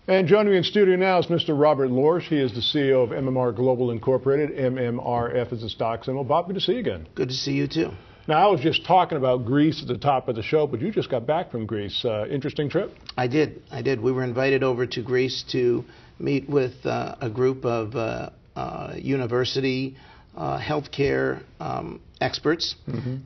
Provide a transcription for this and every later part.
And joining me in studio now is Mr. Robert Lorsch. He is the CEO of MMRGlobal Incorporated. MMRF is the stock symbol. Bob, good to see you again. Good to see you too. Now, I was just talking about Greece at the top of the show, but you just got back from Greece. Interesting trip? I did. We were invited over to Greece to meet with a group of university healthcare experts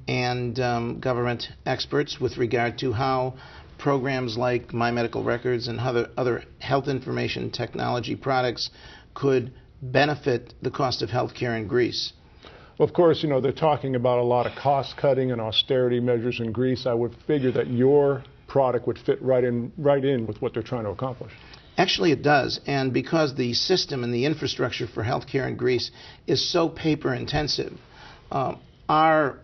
and government experts with regard to how programs like My Medical Records and other health information technology products could benefit the cost of healthcare in Greece. Well, of course, you know, they're talking about a lot of cost-cutting and austerity measures in Greece. I would figure that your product would fit right in with what they're trying to accomplish. Actually, it does, and because the system and the infrastructure for healthcare in Greece is so paper-intensive, our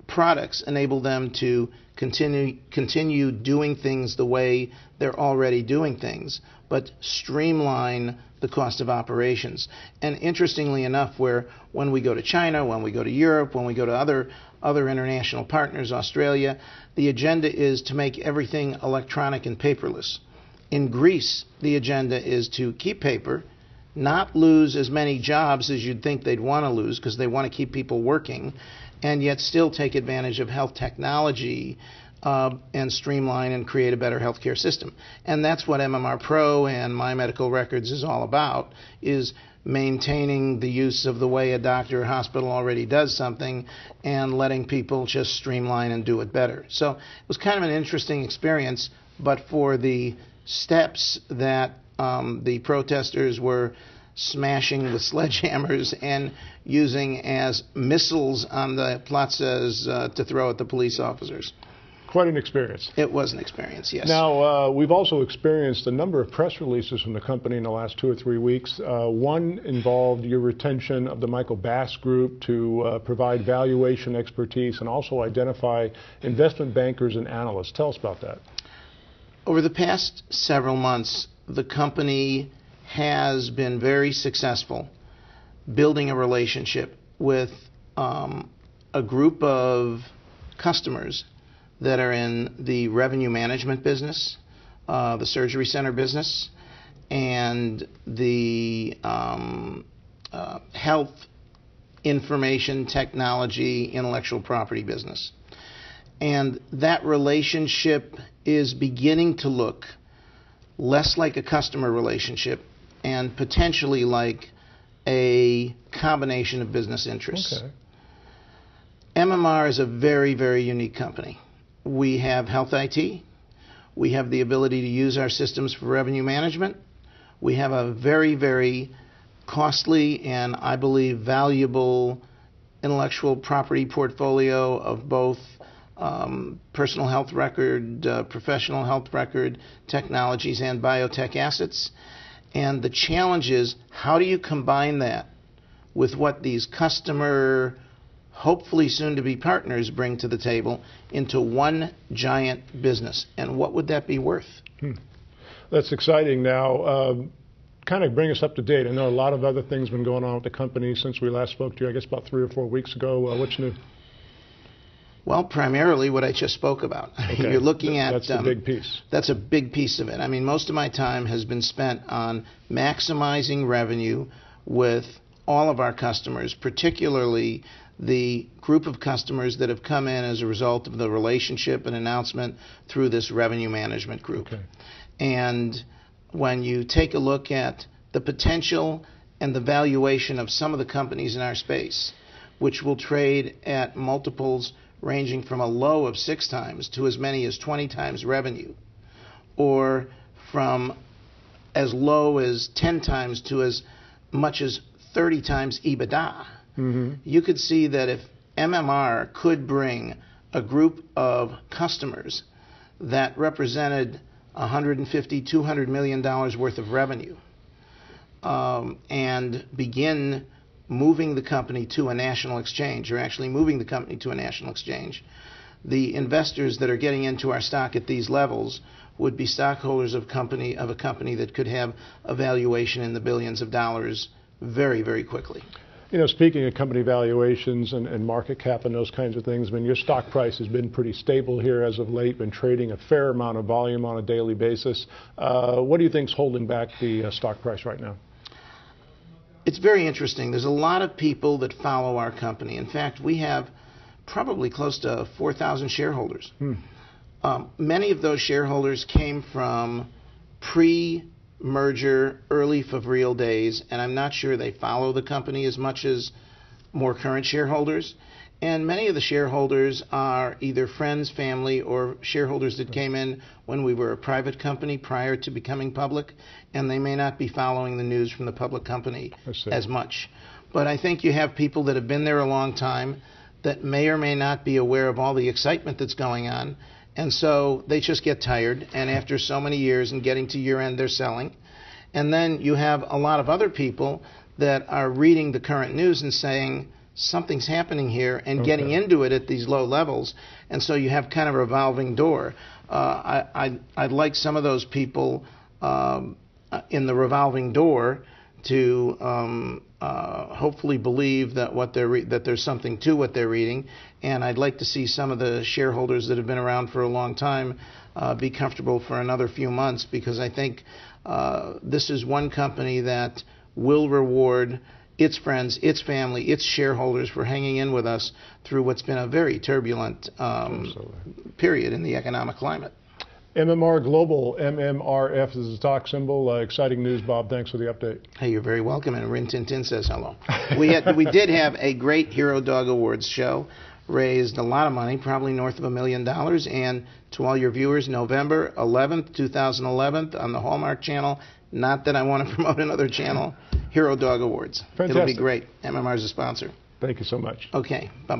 products enable them to continue doing things the way they're already doing things, but streamline the cost of operations. And interestingly enough, when we go to China, when we go to Europe, when we go to other international partners, Australia, the agenda is to make everything electronic and paperless. In Greece, the agenda is to keep paper, not lose as many jobs as you'd think they'd want to lose because they want to keep people working, and yet still take advantage of health technology and streamline and create a better healthcare system. And that's what MMR Pro and My Medical Records is all about, is maintaining the use of the way a doctor or hospital already does something and letting people just streamline and do it better. So it was kind of an interesting experience, but for the steps that the protesters were smashing with sledgehammers and using as missiles on the plazas to throw at the police officers. Quite an experience. It was an experience, yes. Now, we've also experienced a number of press releases from the company in the last 2 or 3 weeks. One involved your retention of the Michael Bass Group to provide valuation expertise and also identify investment bankers and analysts. Tell us about that. Over the past several months, the company has been very successful building a relationship with a group of customers that are in the revenue management business, the surgery center business, and the health information technology intellectual property business. And that relationship is beginning to look less like a customer relationship and potentially like a combination of business interests. Okay. MMR is a very, very unique company. We have health IT. We have the ability to use our systems for revenue management. We have a very, very costly and, I believe, valuable intellectual property portfolio of both personal health record, professional health record technologies, and biotech assets. And the challenge is, how do you combine that with what these customer, hopefully soon-to-be partners bring to the table into one giant business? And what would that be worth? That's exciting. Now, kind of bring us up to date. I know a lot of other things have been going on with the company since we last spoke to you, I guess about 3 or 4 weeks ago. What's new? Well, primarily what I just spoke about. Okay. You're looking at... That's the big piece. That's a big piece of it. I mean, most of my time has been spent on maximizing revenue with all of our customers, particularly the group of customers that have come in as a result of the relationship and announcement through this revenue management group. Okay. And when you take a look at the potential and the valuation of some of the companies in our space, which will trade at multiples ranging from a low of 6 times to as many as 20 times revenue, or from as low as 10 times to as much as 30 times EBITDA, you could see that if MMR could bring a group of customers that represented $150, $200 million worth of revenue and begin moving the company to a national exchange, or actually moving the company to a national exchange, the investors that are getting into our stock at these levels would be stockholders of a company that could have a valuation in the billions of dollars very, very quickly. You know, speaking of company valuations and market cap and those kinds of things, I mean, your stock price has been pretty stable here as of late, been trading a fair amount of volume on a daily basis. What do you think is holding back the stock price right now? It's very interesting. There's a lot of people that follow our company. In fact, we have probably close to 4,000 shareholders. Many of those shareholders came from pre-merger, early Favril days, and I'm not sure they follow the company as much as more current shareholders. And many of the shareholders are either friends, family, or shareholders that came in when we were a private company prior to becoming public, and they may not be following the news from the public company as much. But I think you have people that have been there a long time that may or may not be aware of all the excitement that's going on, and so they just get tired, and after so many years and getting to year-end, they're selling. And then you have a lot of other people that are reading the current news and saying, something's happening here, and getting into it at these low levels, and so you have kind of a revolving door. I'd like some of those people in the revolving door to hopefully believe that that there's something to what they're reading, and I'd like to see some of the shareholders that have been around for a long time be comfortable for another few months, because I think this is one company that will reward its friends, its family, its shareholders for hanging in with us through what's been a very turbulent period in the economic climate. MMRGlobal, MMRF is the stock symbol. Exciting news, Bob. Thanks for the update. Hey, you're very welcome, and Rin Tin Tin says hello. We did have a great Hero Dog Awards show, raised a lot of money, probably north of $1 million, and to all your viewers, November 11th, 2011, on the Hallmark Channel. Not that I want to promote another channel. Hero Dog Awards. Fantastic. It'll be great. MMR is a sponsor. Thank you so much. Okay. Bye.